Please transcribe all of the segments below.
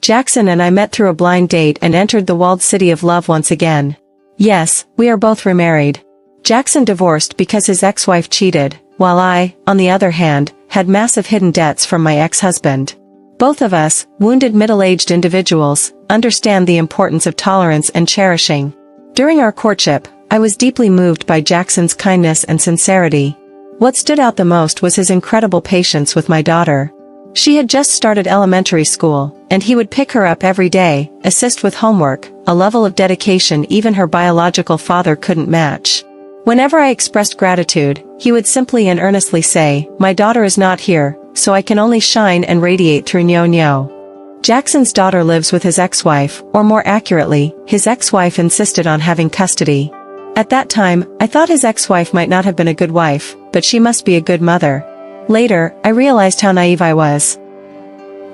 Jackson and I met through a blind date and entered the walled city of love once again. Yes, we are both remarried. Jackson divorced because his ex-wife cheated, while I, on the other hand, had massive hidden debts from my ex-husband. Both of us, wounded middle-aged individuals, understand the importance of tolerance and cherishing. During our courtship, I was deeply moved by Jackson's kindness and sincerity. What stood out the most was his incredible patience with my daughter. She had just started elementary school, and he would pick her up every day, assist with homework, a level of dedication even her biological father couldn't match. Whenever I expressed gratitude, he would simply and earnestly say, "My daughter is not here, so I can only shine and radiate through Nyo-Nyo." Jackson's daughter lives with his ex-wife, or more accurately, his ex-wife insisted on having custody. At that time, I thought his ex-wife might not have been a good wife, but she must be a good mother. Later, I realized how naive I was.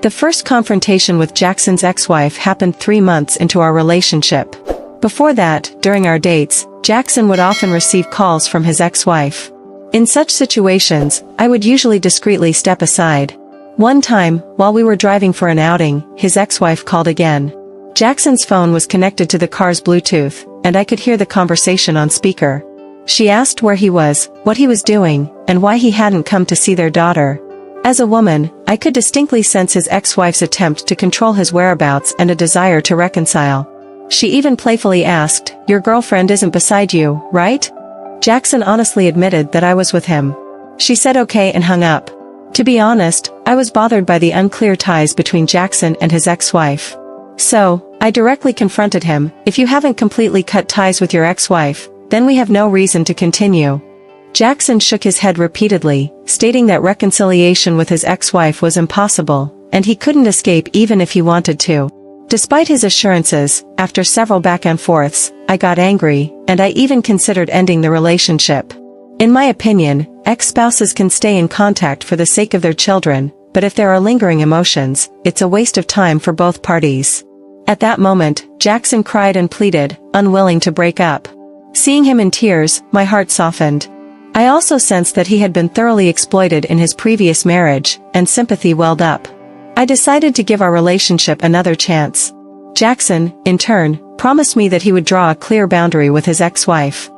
The first confrontation with Jackson's ex-wife happened 3 months into our relationship. Before that, during our dates, Jackson would often receive calls from his ex-wife. In such situations, I would usually discreetly step aside. One time, while we were driving for an outing, his ex-wife called again. Jackson's phone was connected to the car's Bluetooth, and I could hear the conversation on speaker. She asked where he was, what he was doing, and why he hadn't come to see their daughter. As a woman, I could distinctly sense his ex-wife's attempt to control his whereabouts and a desire to reconcile. She even playfully asked, "Your girlfriend isn't beside you, right?" Jackson honestly admitted that I was with him. She said okay and hung up. To be honest, I was bothered by the unclear ties between Jackson and his ex-wife. So, I directly confronted him, "If you haven't completely cut ties with your ex-wife, then we have no reason to continue." Jackson shook his head repeatedly, stating that reconciliation with his ex-wife was impossible, and he couldn't escape even if he wanted to. Despite his assurances, after several back and forths, I got angry, and I even considered ending the relationship. In my opinion, ex-spouses can stay in contact for the sake of their children, but if there are lingering emotions, it's a waste of time for both parties. At that moment, Jackson cried and pleaded, unwilling to break up. Seeing him in tears, my heart softened. I also sensed that he had been thoroughly exploited in his previous marriage, and sympathy welled up. I decided to give our relationship another chance. Jackson, in turn, promised me that he would draw a clear boundary with his ex-wife.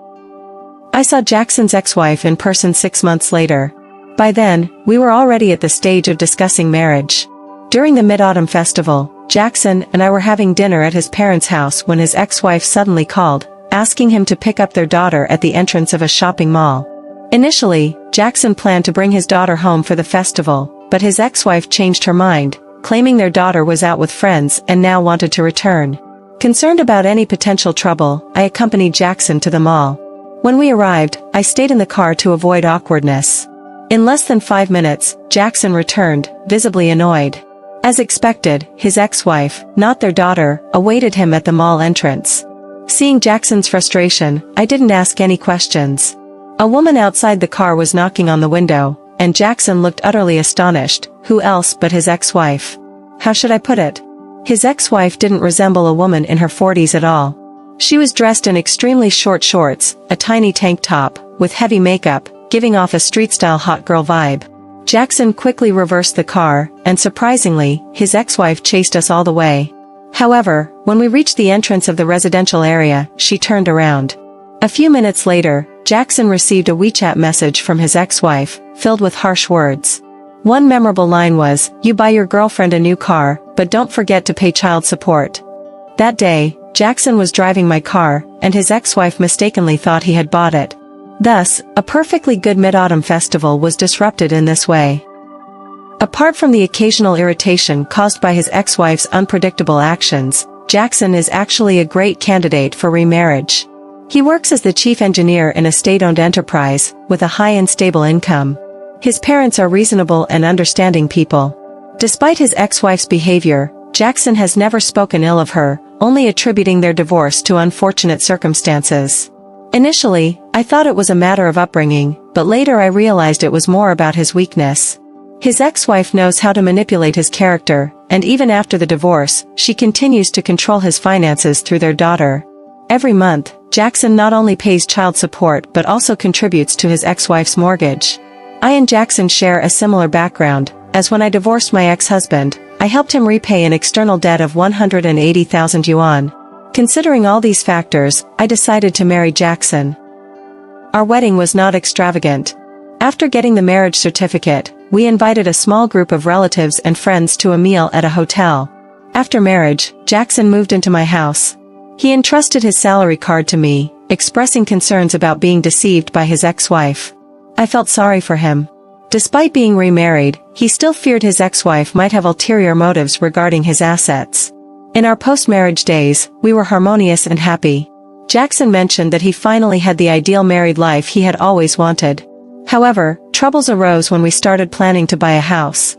I saw Jackson's ex-wife in person 6 months later. By then, we were already at the stage of discussing marriage. During the Mid-Autumn Festival, Jackson and I were having dinner at his parents' house when his ex-wife suddenly called, asking him to pick up their daughter at the entrance of a shopping mall. Initially, Jackson planned to bring his daughter home for the festival, but his ex-wife changed her mind, claiming their daughter was out with friends and now wanted to return. Concerned about any potential trouble, I accompanied Jackson to the mall. When we arrived, I stayed in the car to avoid awkwardness. In less than 5 minutes, Jackson returned, visibly annoyed. As expected, his ex-wife, not their daughter, awaited him at the mall entrance. Seeing Jackson's frustration, I didn't ask any questions. A woman outside the car was knocking on the window, and Jackson looked utterly astonished. Who else but his ex-wife? How should I put it? His ex-wife didn't resemble a woman in her 40s at all. She was dressed in extremely short shorts, a tiny tank top, with heavy makeup, giving off a street-style hot girl vibe. Jackson quickly reversed the car, and surprisingly, his ex-wife chased us all the way. However, when we reached the entrance of the residential area, she turned around. A few minutes later, Jackson received a WeChat message from his ex-wife, filled with harsh words. One memorable line was, "You buy your girlfriend a new car, but don't forget to pay child support." That day, Jackson was driving my car, and his ex-wife mistakenly thought he had bought it. Thus, a perfectly good Mid-Autumn Festival was disrupted in this way. Apart from the occasional irritation caused by his ex-wife's unpredictable actions, Jackson is actually a great candidate for remarriage. He works as the chief engineer in a state-owned enterprise, with a high and stable income. His parents are reasonable and understanding people. Despite his ex-wife's behavior, Jackson has never spoken ill of her, only attributing their divorce to unfortunate circumstances. Initially, I thought it was a matter of upbringing, but later I realized it was more about his weakness. His ex-wife knows how to manipulate his character, and even after the divorce, she continues to control his finances through their daughter. Every month, Jackson not only pays child support but also contributes to his ex-wife's mortgage. I and Jackson share a similar background, as when I divorced my ex-husband, I I helped him repay an external debt of 180,000 yuan. Considering all these factors, I decided to marry Jackson. Our wedding was not extravagant. After getting the marriage certificate, we invited a small group of relatives and friends to a meal at a hotel. After marriage, Jackson moved into my house. He entrusted his salary card to me, expressing concerns about being deceived by his ex-wife. I felt sorry for him. Despite being remarried, he still feared his ex-wife might have ulterior motives regarding his assets. In our post-marriage days, we were harmonious and happy. Jackson mentioned that he finally had the ideal married life he had always wanted. However, troubles arose when we started planning to buy a house.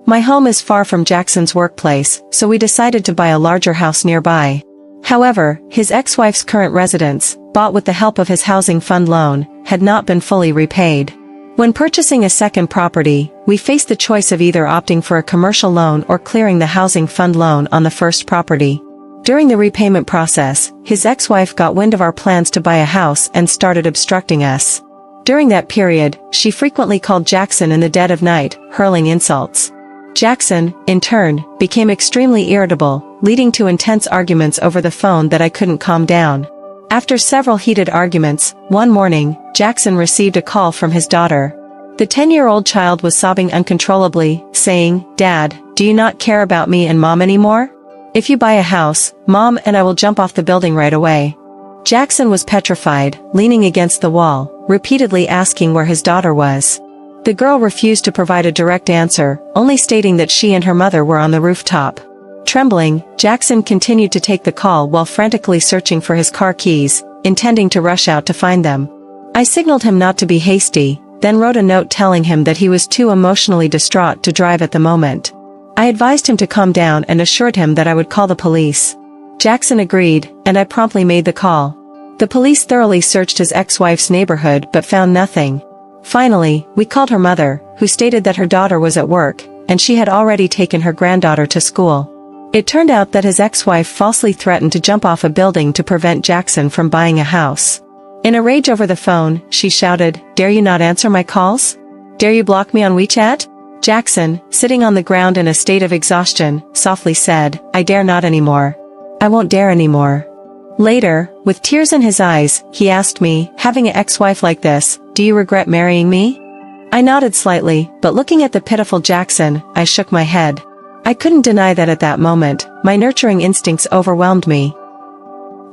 My home is far from Jackson's workplace, so we decided to buy a larger house nearby. However, his ex-wife's current residence, bought with the help of his housing fund loan, had not been fully repaid. When purchasing a second property, we faced the choice of either opting for a commercial loan or clearing the housing fund loan on the first property. During the repayment process, his ex-wife got wind of our plans to buy a house and started obstructing us. During that period, she frequently called Jackson in the dead of night, hurling insults. Jackson, in turn, became extremely irritable, leading to intense arguments over the phone that I couldn't calm down. After several heated arguments, one morning, Jackson received a call from his daughter. The 10-year-old child was sobbing uncontrollably, saying, "Dad, do you not care about me and Mom anymore? If you buy a house, Mom and I will jump off the building right away." Jackson was petrified, leaning against the wall, repeatedly asking where his daughter was. The girl refused to provide a direct answer, only stating that she and her mother were on the rooftop. Trembling, Jackson continued to take the call while frantically searching for his car keys, intending to rush out to find them. I signaled him not to be hasty, then wrote a note telling him that he was too emotionally distraught to drive at the moment. I advised him to calm down and assured him that I would call the police. Jackson agreed, and I promptly made the call. The police thoroughly searched his ex-wife's neighborhood but found nothing. Finally, we called her mother, who stated that her daughter was at work, and she had already taken her granddaughter to school. It turned out that his ex-wife falsely threatened to jump off a building to prevent Jackson from buying a house. In a rage over the phone, she shouted, "Dare you not answer my calls? Dare you block me on WeChat?" Jackson, sitting on the ground in a state of exhaustion, softly said, "I dare not anymore. I won't dare anymore." Later, with tears in his eyes, he asked me, "Having an ex-wife like this, do you regret marrying me?" I nodded slightly, but looking at the pitiful Jackson, I shook my head. I couldn't deny that at that moment, my nurturing instincts overwhelmed me.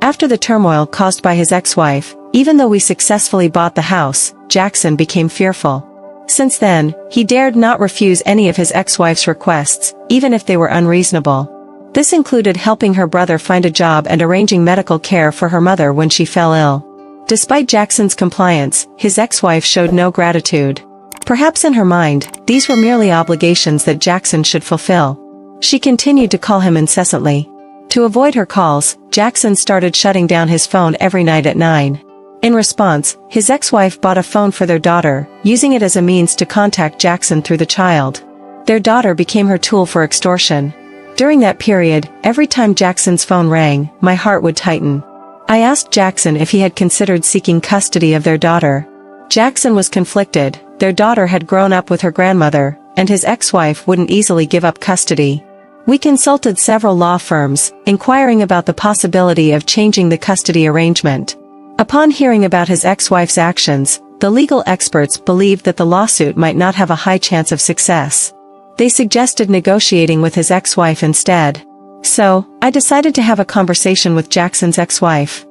After the turmoil caused by his ex-wife, even though we successfully bought the house, Jackson became fearful. Since then, he dared not refuse any of his ex-wife's requests, even if they were unreasonable. This included helping her brother find a job and arranging medical care for her mother when she fell ill. Despite Jackson's compliance, his ex-wife showed no gratitude. Perhaps in her mind, these were merely obligations that Jackson should fulfill. She continued to call him incessantly. To avoid her calls, Jackson started shutting down his phone every night at 9. In response, his ex-wife bought a phone for their daughter, using it as a means to contact Jackson through the child. Their daughter became her tool for extortion. During that period, every time Jackson's phone rang, my heart would tighten. I asked Jackson if he had considered seeking custody of their daughter. Jackson was conflicted. Their daughter had grown up with her grandmother, and his ex-wife wouldn't easily give up custody. We consulted several law firms, inquiring about the possibility of changing the custody arrangement. Upon hearing about his ex-wife's actions, the legal experts believed that the lawsuit might not have a high chance of success. They suggested negotiating with his ex-wife instead. So, I decided to have a conversation with Jackson's ex-wife.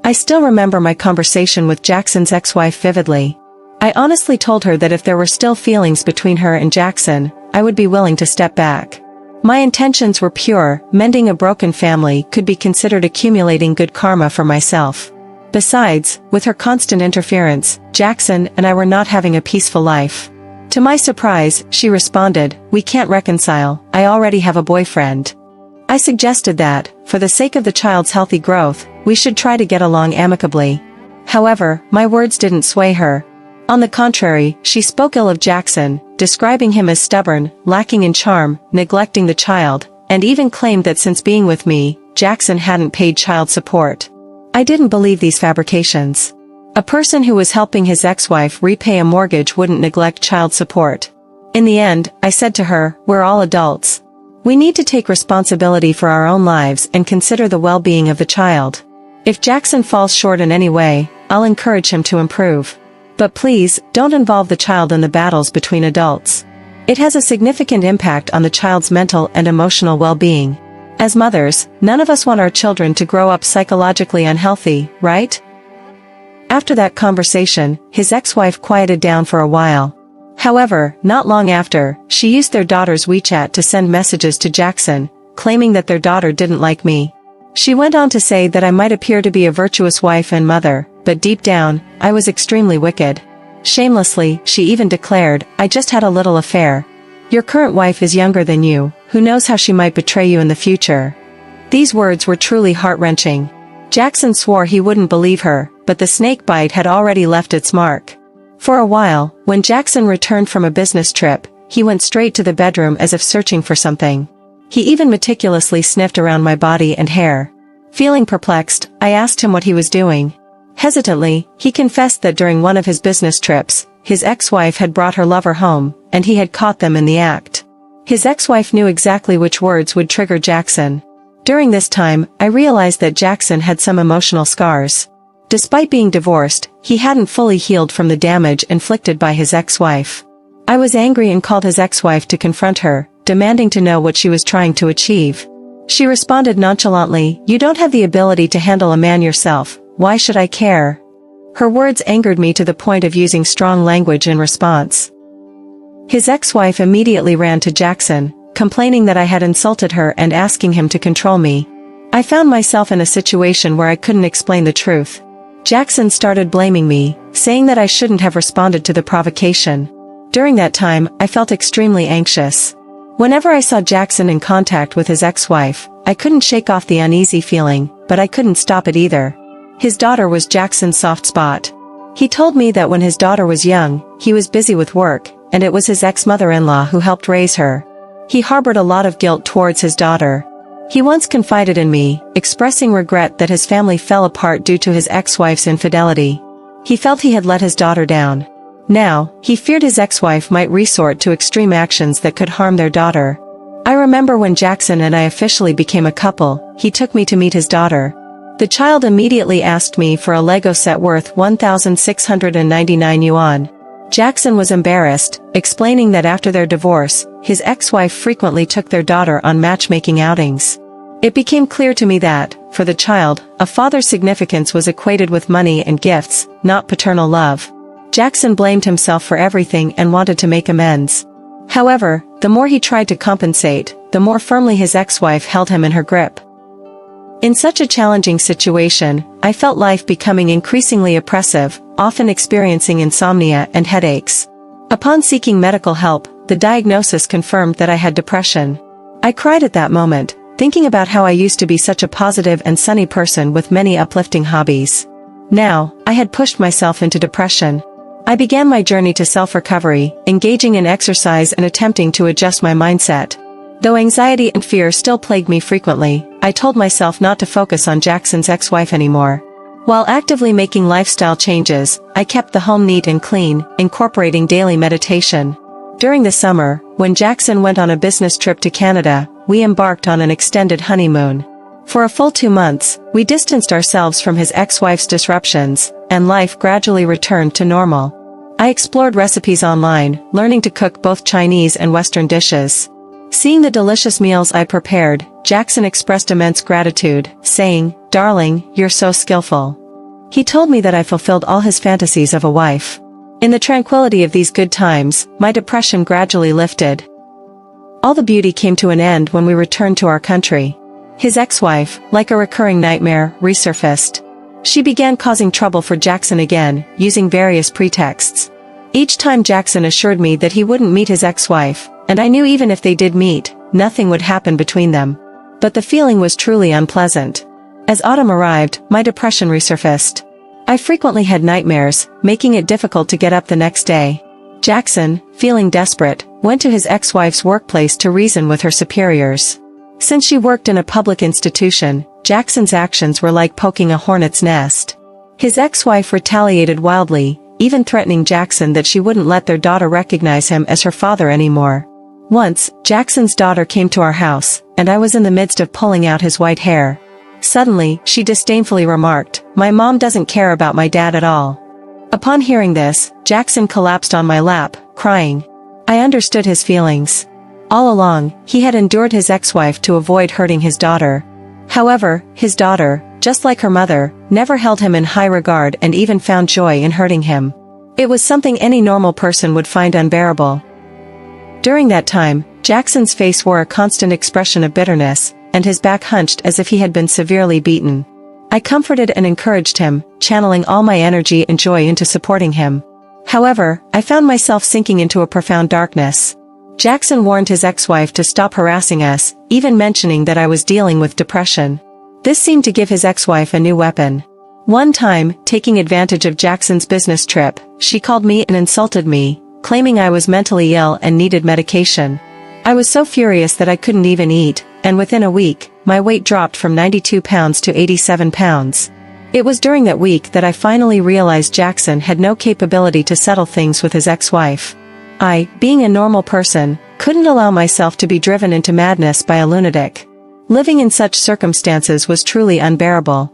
I still remember my conversation with Jackson's ex-wife vividly. I honestly told her that if there were still feelings between her and Jackson, I would be willing to step back. My intentions were pure. Mending a broken family could be considered accumulating good karma for myself. Besides, with her constant interference, Jackson and I were not having a peaceful life. To my surprise, she responded, "We can't reconcile, I already have a boyfriend." I suggested that, for the sake of the child's healthy growth, we should try to get along amicably. However, my words didn't sway her. On the contrary, she spoke ill of Jackson, describing him as stubborn, lacking in charm, neglecting the child, and even claimed that since being with me, Jackson hadn't paid child support. I didn't believe these fabrications. A person who was helping his ex-wife repay a mortgage wouldn't neglect child support. In the end, I said to her, we're all adults. We need to take responsibility for our own lives and consider the well-being of the child. If Jackson falls short in any way, I'll encourage him to improve. But please, don't involve the child in the battles between adults. It has a significant impact on the child's mental and emotional well-being. As mothers, none of us want our children to grow up psychologically unhealthy, right? After that conversation, his ex-wife quieted down for a while. However, not long after, she used their daughter's WeChat to send messages to Jackson, claiming that their daughter didn't like me. She went on to say that I might appear to be a virtuous wife and mother, but deep down, I was extremely wicked. Shamelessly, she even declared, I just had a little affair. Your current wife is younger than you, who knows how she might betray you in the future. These words were truly heart-wrenching. Jackson swore he wouldn't believe her, but the snake bite had already left its mark. For a while, when Jackson returned from a business trip, he went straight to the bedroom as if searching for something. He even meticulously sniffed around my body and hair. Feeling perplexed, I asked him what he was doing. Hesitantly, he confessed that during one of his business trips, his ex-wife had brought her lover home, and he had caught them in the act. His ex-wife knew exactly which words would trigger Jackson. During this time, I realized that Jackson had some emotional scars. Despite being divorced, he hadn't fully healed from the damage inflicted by his ex-wife. I was angry and called his ex-wife to confront her, demanding to know what she was trying to achieve. She responded nonchalantly, "You don't have the ability to handle a man yourself, why should I care?" Her words angered me to the point of using strong language in response. His ex-wife immediately ran to Jackson, complaining that I had insulted her and asking him to control me. I found myself in a situation where I couldn't explain the truth. Jackson started blaming me, saying that I shouldn't have responded to the provocation. During that time, I felt extremely anxious. Whenever I saw Jackson in contact with his ex-wife, I couldn't shake off the uneasy feeling, but I couldn't stop it either. His daughter was Jackson's soft spot. He told me that when his daughter was young, he was busy with work, and it was his ex-mother-in-law who helped raise her. He harbored a lot of guilt towards his daughter. He once confided in me, expressing regret that his family fell apart due to his ex-wife's infidelity. He felt he had let his daughter down. Now, he feared his ex-wife might resort to extreme actions that could harm their daughter. I remember when Jackson and I officially became a couple, he took me to meet his daughter. The child immediately asked me for a Lego set worth 1,699 yuan. Jackson was embarrassed, explaining that after their divorce, his ex-wife frequently took their daughter on matchmaking outings. It became clear to me that, for the child, a father's significance was equated with money and gifts, not paternal love. Jackson blamed himself for everything and wanted to make amends. However, the more he tried to compensate, the more firmly his ex-wife held him in her grip. In such a challenging situation, I felt life becoming increasingly oppressive, often experiencing insomnia and headaches. Upon seeking medical help, the diagnosis confirmed that I had depression. I cried at that moment, thinking about how I used to be such a positive and sunny person with many uplifting hobbies. Now, I had pushed myself into depression. I began my journey to self-recovery, engaging in exercise and attempting to adjust my mindset. Though anxiety and fear still plagued me frequently, I told myself not to focus on Jackson's ex-wife anymore. While actively making lifestyle changes, I kept the home neat and clean, incorporating daily meditation. During the summer, when Jackson went on a business trip to Canada, we embarked on an extended honeymoon. For a full 2 months, we distanced ourselves from his ex-wife's disruptions, and life gradually returned to normal. I explored recipes online, learning to cook both Chinese and Western dishes. Seeing the delicious meals I prepared, Jackson expressed immense gratitude, saying, "Darling, you're so skillful." He told me that I fulfilled all his fantasies of a wife. In the tranquility of these good times, my depression gradually lifted. All the beauty came to an end when we returned to our country. His ex-wife, like a recurring nightmare, resurfaced. She began causing trouble for Jackson again, using various pretexts. Each time Jackson assured me that he wouldn't meet his ex-wife, and I knew even if they did meet, nothing would happen between them. But the feeling was truly unpleasant. As autumn arrived, my depression resurfaced. I frequently had nightmares, making it difficult to get up the next day. Jackson, feeling desperate, went to his ex-wife's workplace to reason with her superiors. Since she worked in a public institution, Jackson's actions were like poking a hornet's nest. His ex-wife retaliated wildly, even threatening Jackson that she wouldn't let their daughter recognize him as her father anymore. Once, Jackson's daughter came to our house, and I was in the midst of pulling out his white hair. Suddenly, she disdainfully remarked, "My mom doesn't care about my dad at all." Upon hearing this, Jackson collapsed on my lap, crying. I understood his feelings. All along, he had endured his ex-wife to avoid hurting his daughter. However, his daughter, just like her mother, never held him in high regard and even found joy in hurting him. It was something any normal person would find unbearable. During that time, Jackson's face wore a constant expression of bitterness, and his back hunched as if he had been severely beaten. I comforted and encouraged him, channeling all my energy and joy into supporting him. However, I found myself sinking into a profound darkness. Jackson warned his ex-wife to stop harassing us, even mentioning that I was dealing with depression. This seemed to give his ex-wife a new weapon. One time, taking advantage of Jackson's business trip, she called me and insulted me, claiming I was mentally ill and needed medication. I was so furious that I couldn't even eat, and within a week, my weight dropped from 92 pounds to 87 pounds. It was during that week that I finally realized Jackson had no capability to settle things with his ex-wife. I, being a normal person, couldn't allow myself to be driven into madness by a lunatic. Living in such circumstances was truly unbearable.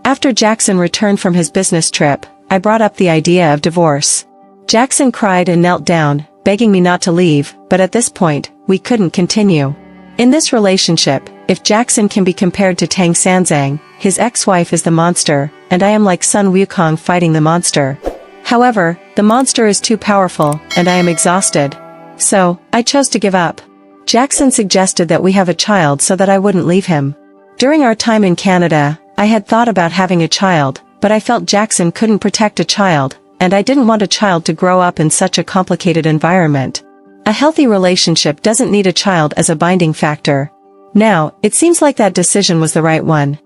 After Jackson returned from his business trip, I brought up the idea of divorce. Jackson cried and knelt down, begging me not to leave, but at this point, we couldn't continue. In this relationship, if Jackson can be compared to Tang Sanzang, his ex-wife is the monster, and I am like Sun Wukong fighting the monster. However, the monster is too powerful, and I am exhausted. So, I chose to give up. Jackson suggested that we have a child so that I wouldn't leave him. During our time in Canada, I had thought about having a child, but I felt Jackson couldn't protect a child, and I didn't want a child to grow up in such a complicated environment. A healthy relationship doesn't need a child as a binding factor. Now, it seems like that decision was the right one.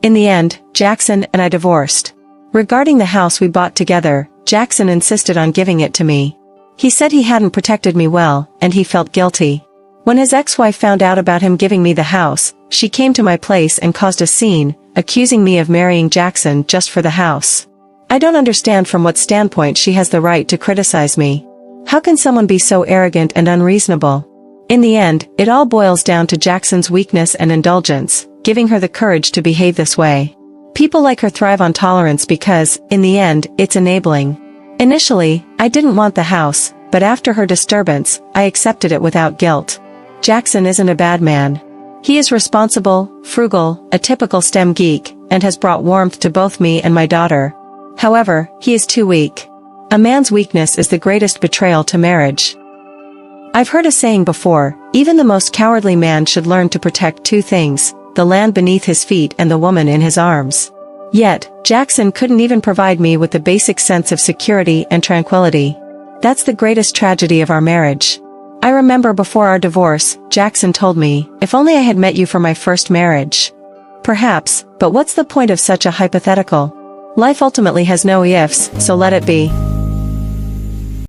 In the end, Jackson and I divorced. Regarding the house we bought together, Jackson insisted on giving it to me. He said he hadn't protected me well, and he felt guilty. When his ex-wife found out about him giving me the house, she came to my place and caused a scene, accusing me of marrying Jackson just for the house. I don't understand from what standpoint she has the right to criticize me. How can someone be so arrogant and unreasonable? In the end, it all boils down to Jackson's weakness and indulgence, giving her the courage to behave this way. People like her thrive on tolerance because, in the end, it's enabling. Initially, I didn't want the house, but after her disturbance, I accepted it without guilt. Jackson isn't a bad man. He is responsible, frugal, a typical STEM geek, and has brought warmth to both me and my daughter. However, he is too weak. A man's weakness is the greatest betrayal to marriage. I've heard a saying before, even the most cowardly man should learn to protect two things, the land beneath his feet and the woman in his arms. Yet, Jackson couldn't even provide me with the basic sense of security and tranquility. That's the greatest tragedy of our marriage. I remember before our divorce, Jackson told me, "If only I had met you for my first marriage." Perhaps, but what's the point of such a hypothetical? Life ultimately has no ifs, so let it be.